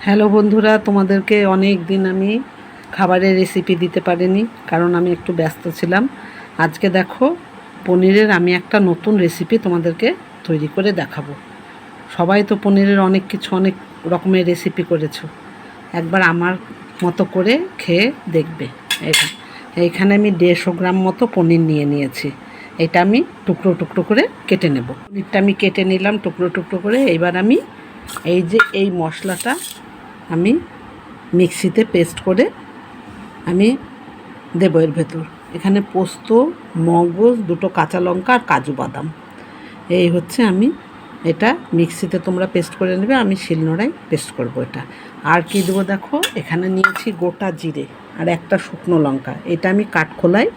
Hello বন্ধুরা, তোমাদেরকে অনেক দিন আমি খাবারের রেসিপি দিতে পারিনি, কারণ আমি একটু ব্যস্ত ছিলাম। আজকে দেখো, পনিরের আমি একটা নতুন রেসিপি তোমাদেরকে তৈরি করে দেখাবো। সবাই তো পনিরের অনেক রকমের রেসিপি করেছো, একবার আমার মতো করে খেয়ে দেখবে। এইখানে আমি 150 গ্রাম মতো পনির নিয়েছি। এটা আমি টুকরো টুকরো করে কেটে নেব। পনিরটা আমি কেটে নিলাম টুকরো টুকরো করে। এইবার আমি এই মশলাটা আমি মিক্সিতে পেস্ট করে আমি দেবো এর ভেতর। এখানে পোস্ত, মগজ, 2টো কাঁচা লঙ্কা আর কাজু বাদাম। এই হচ্ছে আমি এটা মিক্সিতে তোমরা পেস্ট করে নেবে, আমি শিলনোড়ায় পেস্ট করব এটা। আর কি দেবো দেখো, এখানে নিয়েছি গোটা জিরে আর একটা শুকনো লঙ্কা। এটা আমি কাঠখোলায়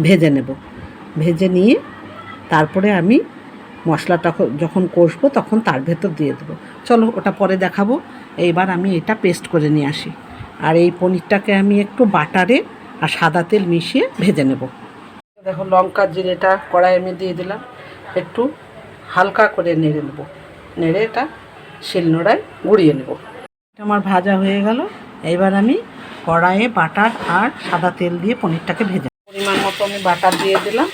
ভেজে নেব। ভেজে নিয়ে তারপরে আমি মশলাটা যখন কষবো তখন তার ভেতর দিয়ে দেবো। চলো ওটা পরে দেখাবো। এইবার আমি এটা পেস্ট করে নিয়ে আসি। আর এই পনিরটাকে আমি একটু বাটারে আর সাদা তেল মিশিয়ে ভেজে নেব। দেখো, লঙ্কা জিরেটা কড়াই আমি দিয়ে দিলাম, একটু হালকা করে নেড়ে নেব। নেড়ে এটা শিলনোড়ায় গুঁড়িয়ে নেব। এটা আমার ভাজা হয়ে গেল। এইবার আমি কড়াইয়ে বাটার আর সাদা তেল দিয়ে পনিরটাকে ভেজে পরিমাণ মতো আমি বাটার দিয়ে দিলাম।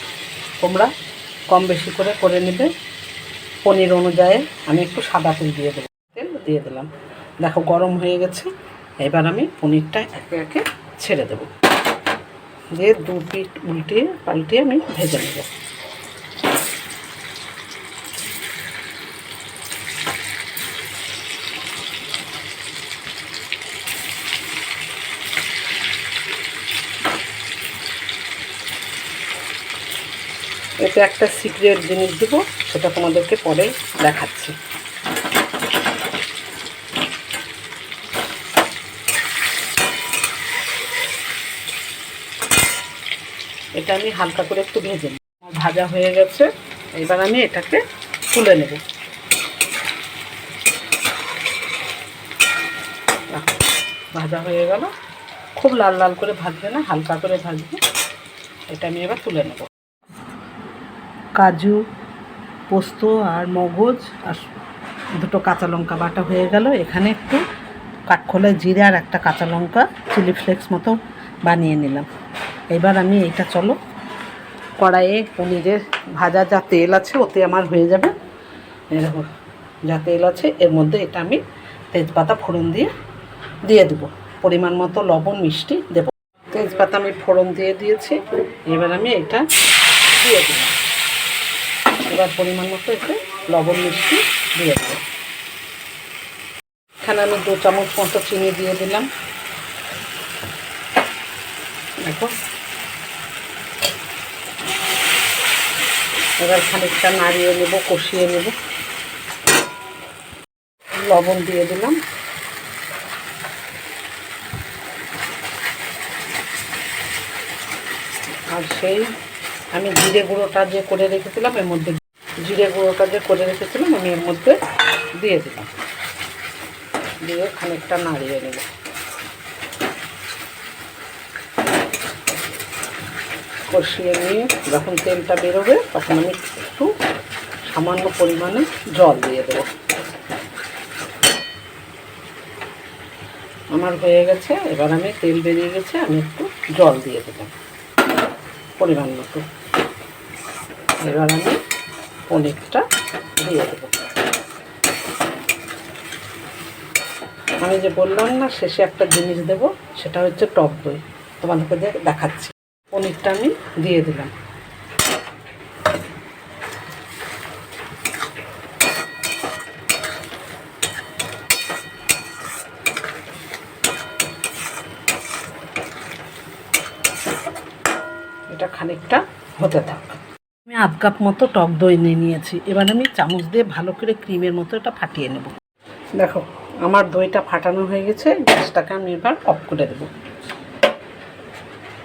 তোমরা কম বেশি করে নেবে পনির অনুযায়ী। আমি একটু সাদা তেল দিয়ে দিলাম। দেখো গরম হয়ে গেছে। এবার আমি পনিরটা একে একে ছেড়ে দেব, দিয়ে 2 পিঠ উল্টিয়ে পাল্টিয়ে আমি ভেজে নেব। এতে একটা সিক্রেট জিনিস দেবো, সেটা তোমাদেরকে পরে দেখাচ্ছি। এটা আমি হালকা করে একটু ভেজে নিই। ভাজা হয়ে গেছে। এবার আমি এটাকে তুলে নেব। ভাজা হয়ে গেল। খুব লাল লাল করে ভাজবে না, হালকা করে ভাজবে। এটা আমি এবার তুলে নেব। কাজু, পোস্ত আর মগজ আর 2টো কাঁচা লঙ্কা বাটা হয়ে গেল। এখানে একটু কাঠখোলায় জিরে আর একটা কাঁচা লঙ্কা চিলি ফ্লেক্স মতো বানিয়ে নিলাম। এবার আমি এইটা চলো কড়াইয়ে পনিরের ভাজা যা তেল আছে ওতে আমার হয়ে যাবে। এরকম যা তেল আছে এর মধ্যে এটা আমি তেজপাতা ফোড়ন দিয়ে দেবো। পরিমাণ মতো লবণ মিষ্টি দেবো। তেজপাতা আমি ফোড়ন দিয়ে দিয়েছি। এবার আমি এটা দিয়ে দিলাম। এবার পরিমাণ মতো একটু লবণ মিষ্টি দিয়ে দেবো। এখানে আমি 2 চামচ মতো চিনি দিয়ে দিলাম। দেখো, এবার খানিকটা নাড়িয়ে নেব, কষিয়ে নেব। লবণ দিয়ে দিলাম। আর আমি জিরে গুঁড়োটা যে করে রেখেছিলাম এর মধ্যে আমি এর মধ্যে দিয়ে দিলাম। দিয়ে খানিকটা নাড়িয়ে নেব। কষিয়ে নিয়ে যখন তেলটা বেরোবে তখন আমি একটু সামান্য পরিমাণে জল দিয়ে দেবো। আমার হয়ে গেছে। এবার আমি তেল বেরিয়ে গেছে, আমি একটু জল দিয়ে দিলাম পরিমাণ মতো। এবার আমি পনিরটা দিয়ে দেবো। আমি যে বললাম না শেষে একটা জিনিস দেব, সেটা হচ্ছে টক দই। তোমাদেরকে দেখাচ্ছি। পনিরটা আমি দিয়ে দিলাম। এটা খানিকটা হতে থাক। আমি 1/2 কাপ মতো টক দই নিয়েছি। এবার আমি চামচ দিয়ে ভালো করে ক্রিমের মতো এটা ফাটিয়ে নেব। দেখো, আমার দইটা ফাটানো হয়ে গেছে। গ্যাসটাকে আমি এবার অফ করে দেব।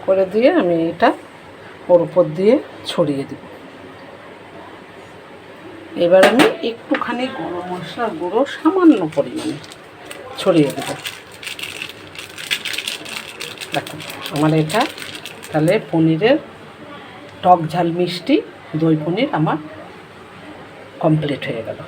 করে দিয়ে আমি এটা ওর উপর দিয়ে ছড়িয়ে দেব। এবার আমি একটুখানি গরম মশলার গুঁড়ো সামান্য পরিমাণে ছড়িয়ে দেব। দেখো, আমার এটা তাহলে পনিরের টক ঝাল মিষ্টি দই পনির আমার কমপ্লিট হয়ে গেল।